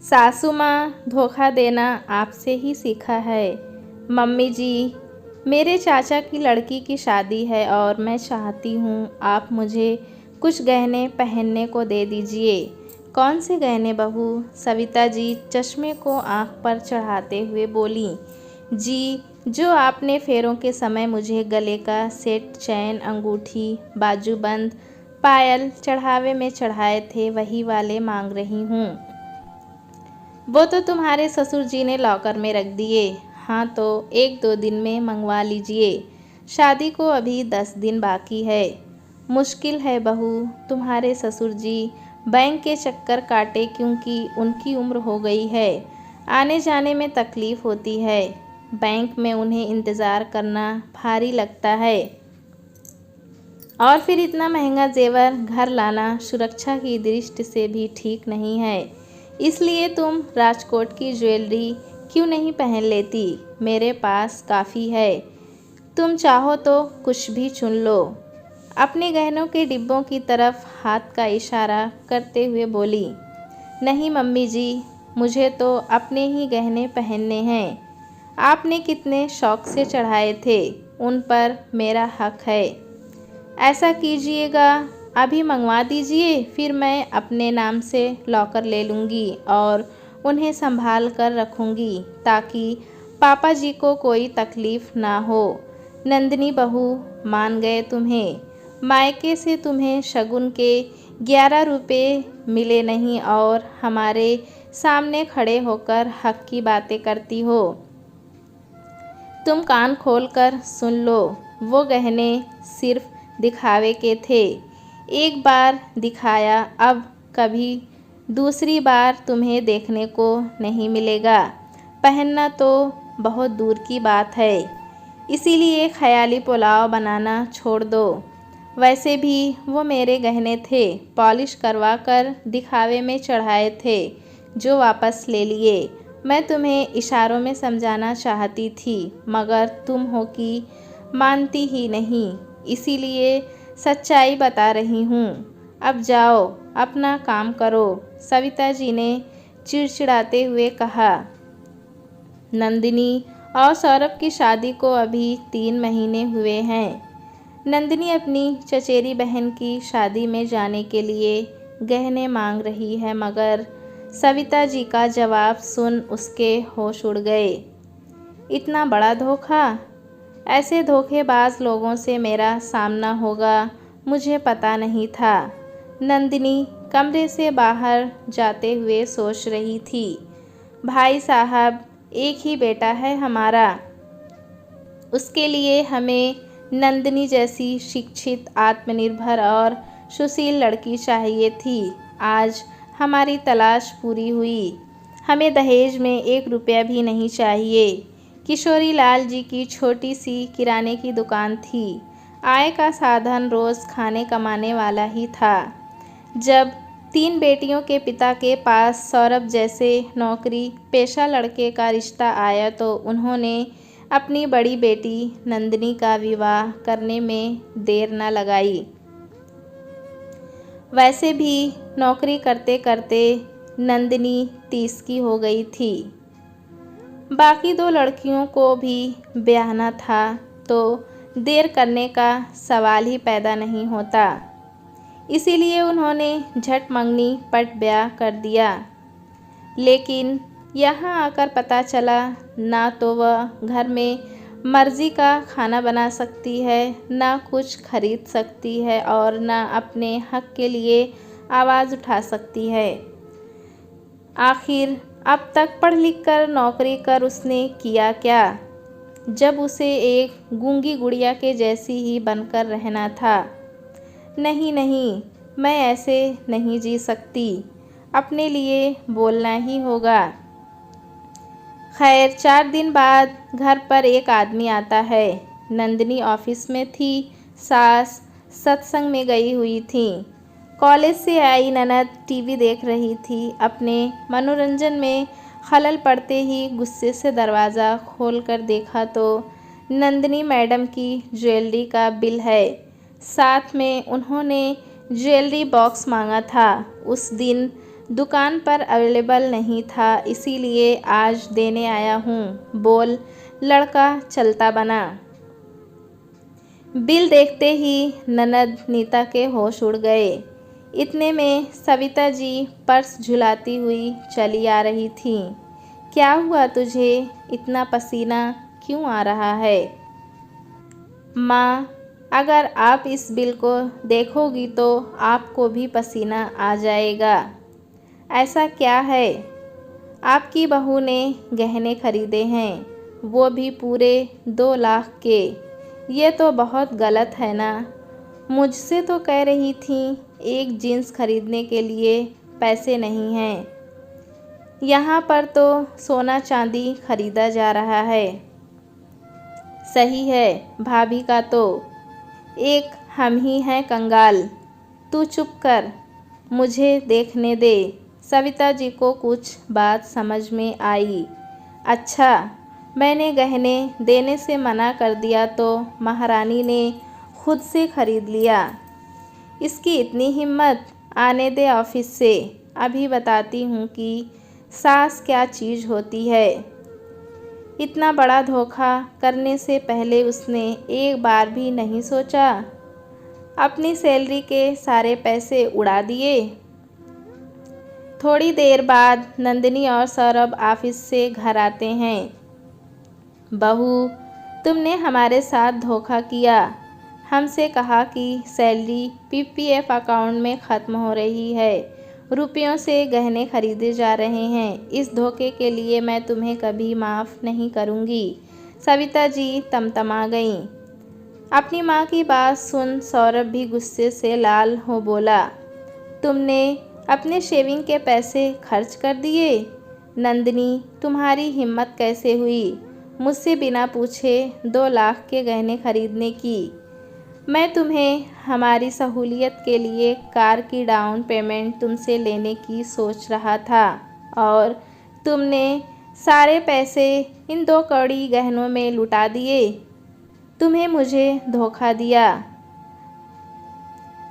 सासू माँ धोखा देना आपसे ही सीखा है। मम्मी जी, मेरे चाचा की लड़की की शादी है और मैं चाहती हूँ आप मुझे कुछ गहने पहनने को दे दीजिए। कौन से गहने बहू? सविता जी चश्मे को आँख पर चढ़ाते हुए बोली। जी, जो आपने फेरों के समय मुझे गले का सेट, चैन, अंगूठी, बाजूबंद, पायल चढ़ावे में चढ़ाए थे वही वाले मांग रही हूँ। वो तो तुम्हारे ससुर जी ने लॉकर में रख दिए। हाँ तो 1-2 दिन में मंगवा लीजिए। शादी को अभी 10 दिन बाकी है। मुश्किल है बहू, तुम्हारे ससुर जी बैंक के चक्कर काटे क्योंकि उनकी उम्र हो गई है। आने जाने में तकलीफ़ होती है। बैंक में उन्हें इंतज़ार करना भारी लगता है और फिर इतना महंगा जेवर घर लाना सुरक्षा की दृष्टि से भी ठीक नहीं है। इसलिए तुम राजकोट की ज्वेलरी क्यों नहीं पहन लेती? मेरे पास काफ़ी है, तुम चाहो तो कुछ भी चुन लो। अपने गहनों के डिब्बों की तरफ हाथ का इशारा करते हुए बोली। नहीं मम्मी जी, मुझे तो अपने ही गहने पहनने हैं। आपने कितने शौक से चढ़ाए थे, उन पर मेरा हक है। ऐसा कीजिएगा, अभी मंगवा दीजिए, फिर मैं अपने नाम से लॉकर ले लूँगी और उन्हें संभाल कर रखूँगी ताकि पापा जी को कोई तकलीफ़ ना हो। नंदिनी बहू, मान गए तुम्हें। मायके से तुम्हें शगुन के 11 रुपये मिले नहीं और हमारे सामने खड़े होकर हक की बातें करती हो। तुम कान खोल कर सुन लो, वो गहने सिर्फ दिखावे के थे। एक बार दिखाया, अब कभी दूसरी बार तुम्हें देखने को नहीं मिलेगा। पहनना तो बहुत दूर की बात है। इसीलिए ख्याली पुलाव बनाना छोड़ दो। वैसे भी वो मेरे गहने थे, पॉलिश करवा कर दिखावे में चढ़ाए थे जो वापस ले लिए। मैं तुम्हें इशारों में समझाना चाहती थी मगर तुम हो कि मानती ही नहीं, इसीलिए सच्चाई बता रही हूँ। अब जाओ अपना काम करो, सविता जी ने चिड़चिड़ाते हुए कहा। नंदिनी और सौरभ की शादी को अभी 3 महीने हुए हैं। नंदिनी अपनी चचेरी बहन की शादी में जाने के लिए गहने मांग रही है मगर सविता जी का जवाब सुन उसके होश उड़ गए। इतना बड़ा धोखा? ऐसे धोखेबाज लोगों से मेरा सामना होगा मुझे पता नहीं था। नंदिनी कमरे से बाहर जाते हुए सोच रही थी। भाई साहब, एक ही बेटा है हमारा, उसके लिए हमें नंदिनी जैसी शिक्षित, आत्मनिर्भर और सुशील लड़की चाहिए थी। आज हमारी तलाश पूरी हुई। हमें दहेज में 1 रुपया भी नहीं चाहिए। किशोरी लाल जी की छोटी सी किराने की दुकान थी। आय का साधन रोज़ खाने कमाने वाला ही था। जब 3 बेटियों के पिता के पास सौरभ जैसे नौकरी पेशा लड़के का रिश्ता आया तो उन्होंने अपनी बड़ी बेटी नंदिनी का विवाह करने में देर न लगाई। वैसे भी नौकरी करते करते नंदिनी 30 की हो गई थी। बाकी 2 लड़कियों को भी ब्याहना था तो देर करने का सवाल ही पैदा नहीं होता। इसीलिए उन्होंने झट मंगनी पट ब्याह कर दिया। लेकिन यहाँ आकर पता चला ना तो वह घर में मर्जी का खाना बना सकती है, ना कुछ खरीद सकती है और ना अपने हक के लिए आवाज़ उठा सकती है। आखिर अब तक पढ़ लिख कर नौकरी कर उसने किया क्या, जब उसे एक गूंगी गुड़िया के जैसी ही बनकर रहना था। नहीं नहीं, मैं ऐसे नहीं जी सकती, अपने लिए बोलना ही होगा। खैर 4 दिन बाद घर पर एक आदमी आता है। नंदिनी ऑफिस में थी, सास सत्संग में गई हुई थी। कॉलेज से आई ननद टीवी देख रही थी। अपने मनोरंजन में खलल पड़ते ही गुस्से से दरवाज़ा खोलकर देखा तो नंदिनी मैडम की ज्वेलरी का बिल है। साथ में उन्होंने ज्वेलरी बॉक्स मांगा था। उस दिन दुकान पर अवेलेबल नहीं था, इसीलिए आज देने आया हूँ। बोल लड़का चलता बना। बिल देखते ही ननद नीता के होश उड़ गए। इतने में सविता जी पर्स झुलाती हुई चली आ रही थीं। क्या हुआ तुझे? इतना पसीना क्यों आ रहा है? माँ, अगर आप इस बिल को देखोगी तो आपको भी पसीना आ जाएगा। ऐसा क्या है? आपकी बहू ने गहने खरीदे हैं, वो भी पूरे 2 लाख के। ये तो बहुत गलत है ना। मुझसे तो कह रही थी एक जीन्स खरीदने के लिए पैसे नहीं हैं। यहाँ पर तो सोना चांदी खरीदा जा रहा है। सही है भाभी का तो। एक हम ही हैं कंगाल। तू चुप कर, मुझे देखने दे। सविता जी को कुछ बात समझ में आई। अच्छा, मैंने गहने देने से मना कर दिया तो महारानी ने खुद से खरीद लिया। इसकी इतनी हिम्मत? आने दे ऑफिस से, अभी बताती हूँ कि सास क्या चीज़ होती है। इतना बड़ा धोखा करने से पहले उसने एक बार भी नहीं सोचा? अपनी सैलरी के सारे पैसे उड़ा दिए। थोड़ी देर बाद नंदिनी और सौरभ ऑफिस से घर आते हैं। बहू, तुमने हमारे साथ धोखा किया। हमसे कहा कि सैलरी पीपीएफ अकाउंट में ख़त्म हो रही है, रुपयों से गहने खरीदे जा रहे हैं। इस धोखे के लिए मैं तुम्हें कभी माफ़ नहीं करूँगी। सविता जी तमतमा गईं। अपनी माँ की बात सुन सौरभ भी गुस्से से लाल हो बोला, तुमने अपने शेविंग के पैसे खर्च कर दिए? नंदिनी, तुम्हारी हिम्मत कैसे हुई मुझसे बिना पूछे 2 लाख के गहने खरीदने की? मैं तुम्हें हमारी सहूलियत के लिए कार की डाउन पेमेंट तुमसे लेने की सोच रहा था और तुमने सारे पैसे इन 2 कौड़ी गहनों में लुटा दिए। तुम्हें मुझे धोखा दिया।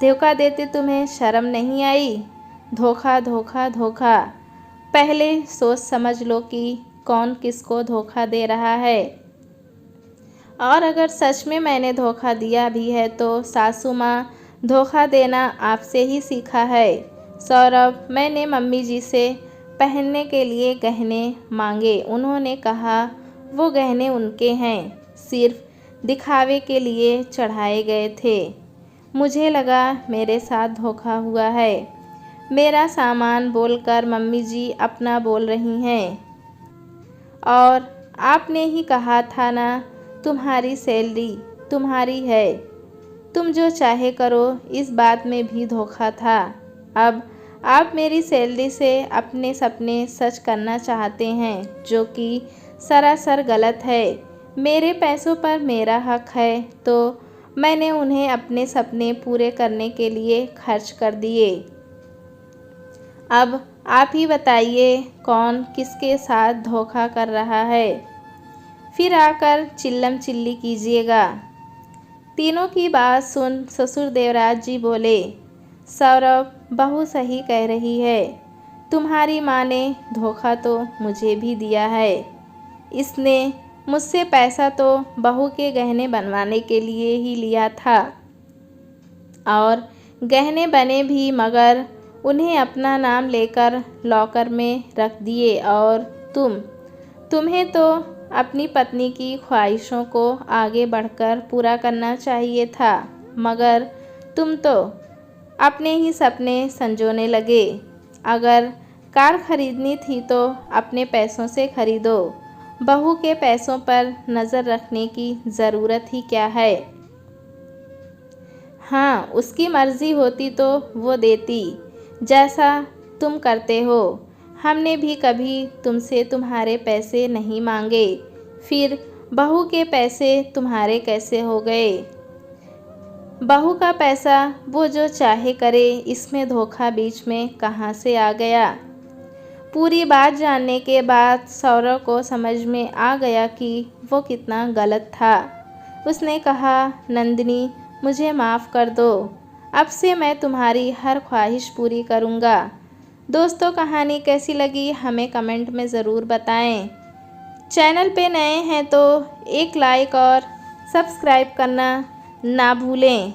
धोखा देते तुम्हें शर्म नहीं आई? धोखा धोखा धोखा। पहले सोच समझ लो कि कौन किसको धोखा दे रहा है। और अगर सच में मैंने धोखा दिया भी है तो सासू माँ धोखा देना आपसे ही सीखा है। सौरभ, मैंने मम्मी जी से पहनने के लिए गहने मांगे। उन्होंने कहा वो गहने उनके हैं, सिर्फ दिखावे के लिए चढ़ाए गए थे। मुझे लगा मेरे साथ धोखा हुआ है। मेरा सामान बोलकर मम्मी जी अपना बोल रही हैं। और आपने ही कहा था ना, तुम्हारी सैलरी तुम्हारी है, तुम जो चाहे करो। इस बात में भी धोखा था। अब आप मेरी सैलरी से अपने सपने सच करना चाहते हैं, जो कि सरासर गलत है। मेरे पैसों पर मेरा हक है तो मैंने उन्हें अपने सपने पूरे करने के लिए खर्च कर दिए। अब आप ही बताइए कौन किसके साथ धोखा कर रहा है? फिर आकर चिल्लम चिल्ली कीजिएगा। तीनों की बात सुन ससुर देवराज जी बोले, सौरभ, बहू सही कह रही है। तुम्हारी माँ ने धोखा तो मुझे भी दिया है। इसने मुझसे पैसा तो बहू के गहने बनवाने के लिए ही लिया था और गहने बने भी, मगर उन्हें अपना नाम लेकर लॉकर में रख दिए। और तुम्हें तो अपनी पत्नी की ख्वाहिशों को आगे बढ़कर पूरा करना चाहिए था, मगर तुम तो अपने ही सपने संजोने लगे। अगर कार खरीदनी थी तो अपने पैसों से खरीदो। बहू के पैसों पर नज़र रखने की ज़रूरत ही क्या है? हाँ, उसकी मर्ज़ी होती तो वो देती, जैसा तुम करते हो। हमने भी कभी तुमसे तुम्हारे पैसे नहीं मांगे, फिर बहू के पैसे तुम्हारे कैसे हो गए? बहू का पैसा वो जो चाहे करे, इसमें धोखा बीच में कहाँ से आ गया? पूरी बात जानने के बाद सौरभ को समझ में आ गया कि वो कितना गलत था। उसने कहा, नंदिनी, मुझे माफ़ कर दो। अब से मैं तुम्हारी हर ख्वाहिश पूरी करूँगा। दोस्तों कहानी कैसी लगी हमें कमेंट में ज़रूर बताएं। चैनल पे नए हैं तो एक लाइक और सब्सक्राइब करना ना भूलें।